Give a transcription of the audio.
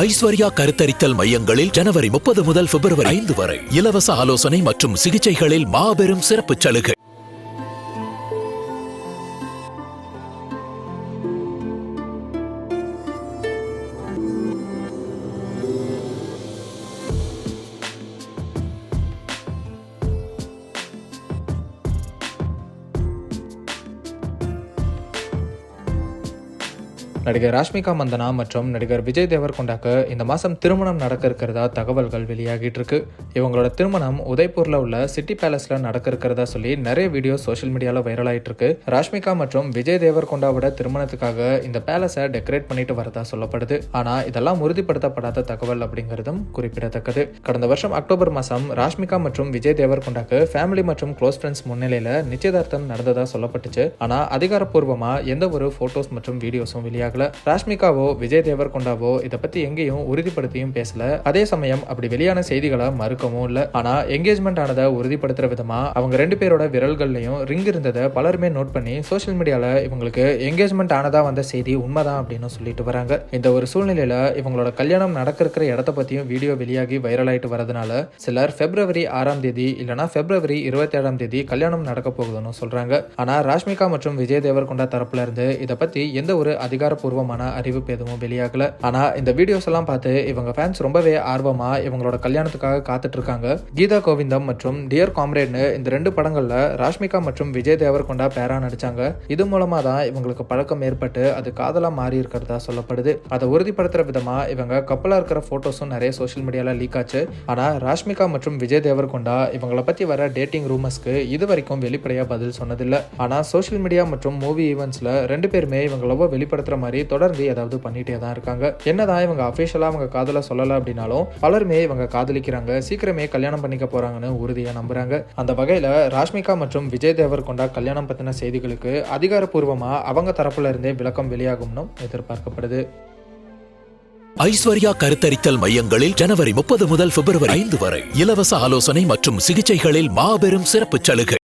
ஐஸ்வர்யா கருத்தரித்தல் மையங்களில் ஜனவரி 30 முதல் பிப்ரவரி 5 வரை இலவச ஆலோசனை மற்றும் சிகிச்சைகளில் மாபெரும் சிறப்பு சலுகை. நடிகர் ராஷ்மிகா மந்தனா மற்றும் நடிகர் விஜய் தேவர்கொண்டாக்கு இந்த மாதம் திருமணம் நடக்க இருக்கிறதா தகவல்கள் வெளியாகிட்டு இருக்கு. இவங்களோட திருமணம் உதய்பூர்ல உள்ள சிட்டி பேலஸ்ல நடக்க இருக்கிறதா சொல்லி நிறைய வீடியோ சோஷியல் மீடியால வைரல் ஆயிட்டு இருக்கு. ராஷ்மிகா மற்றும் விஜய் தேவர்கொண்டாவோட திருமணத்துக்காக இந்த பேலஸை டெக்கரேட் பண்ணிட்டு வரதா சொல்லப்படுது. ஆனா இதெல்லாம் உறுதிப்படுத்தப்படாத தகவல் அப்படிங்கிறதும் குறிப்பிடத்தக்கது. கடந்த வருஷம் அக்டோபர் மாதம் ராஷ்மிகா மற்றும் விஜய் தேவர்கொண்டாக்கு ஃபேமிலி மற்றும் க்ளோஸ் ஃப்ரெண்ட்ஸ் முன்னிலையில நிச்சயதார்த்தம் நடந்ததா சொல்லப்பட்டுச்சு. ஆனா அதிகாரப்பூர்வமா எந்த ஒரு போட்டோஸ் மற்றும் வீடியோஸும் வெளியாகல. ராஷ்மிகாவோ விஜய் தேவர்கொண்டாவோ இதை பத்தி எங்கேயும் உறுதிப்படுத்தியும் பேசல. அதே சமயம் அப்படி வெளியான செய்திகளை மறுக்கவும் இல்ல. ஆனா என்கேஜ்மெண்ட் ஆனதை உறுதிப்படுத்துற விதமா அவங்க ரெண்டு பேரோட விரல்கள்லயும் ரிங் இருந்ததை பலருமே நோட் பண்ணி சோசியல் மீடியால இவங்களுக்கு என்கேஜ்மெண்ட் ஆனதா வந்த செய்தி உண்மைதான் அப்படின்னு சொல்லிட்டு வராங்க. இந்த ஒரு சூழ்நிலையில இவங்களோட கல்யாணம் நடக்க இருக்கிற இடத்த பத்தியும் வீடியோ வெளியாகி வைரல் ஆயிட்டு வரதுனால சிலர் பிப்ரவரி 6ஆம் தேதி இல்லனா பிப்ரவரி 27ஆம் தேதி கல்யாணம் நடக்க போகுதுன்னு சொல்றாங்க. ஆனா ராஷ்மிகா மற்றும் விஜய் தேவர்கொண்டா தரப்புல இருந்து இதை பத்தி எந்த ஒரு அதிகாரப்பூர்வமான அறிவிப்பு எதுவும் வெளியாகல. ஆனா இந்த வீடியோஸ் எல்லாம் பார்த்து இவங்க ஃபேன்ஸ் ரொம்பவே ஆர்வமா இவங்களோட கல்யாணத்துக்காக காத்துட்டு இருக்காங்க. கீதா கோவிந்தம் மற்றும் டியர் காம்ரேட்னு இந்த ரெண்டு படங்கள்ல ராஷ்மிகா மற்றும் விஜய் தேவர்கொண்டா பேரா நடிச்சாங்க. இது மூலமா தான் இவங்களுக்கு பழக்கம் ஏற்பட்டு அது காதலா மாறி இருக்கிறதா சொல்லப்படுது. அதை உறுதிப்படுத்துற விதமா இவங்க கப்பலா இருக்கிற போட்டோஸும் நிறைய சோஷியல் மீடியால லீக் ஆச்சு. ஆனா ராஷ்மிகா மற்றும் விஜய் தேவர்கொண்டா இவங்களை பத்தி வர டேட்டிங் ரூமர்ஸ்க்கு இது வரைக்கும் வெளிப்படையா பதில் சொன்னதில்லை. ஆனா சோஷியல் மீடியா மற்றும் மூவி ஈவெண்ட்ஸ்ல ரெண்டு பேருமே இவங்க லவ் வெளிப்படுத்துற மாதிரி தொடர்ந்து ஏதாவது பண்ணிட்டே தான் இருக்காங்க. என்னதான் இவங்க அபிஷியலா அவங்க காதல சொல்லல அப்படின்னாலும் பலருமே இவங்க காதலிக்கிறாங்க, சீக்கிரமே கல்யாணம் பண்ணிக்க போறாங்கன்னு உறுதியா நம்புறாங்க. அந்த வகையில ராஷ்மிகா மற்றும் விஜய் தேவர்கொண்டா கல்யாணம் பத்தின செய்திகளுக்கு அதிகாரப்பூர்வமா அவங்க தரப்புல இருந்தே விளக்கம் வெளியாகும்னு எதிர்பார்க்கப்படுது. ஐஸ்வர்யா கருத்தரித்தல் மையங்களில் ஜனவரி 30 முதல் பிப்ரவரி 5 வரை இலவச ஆலோசனை மற்றும் சிகிச்சைகளில் மாபெரும் சிறப்பு சலுகை.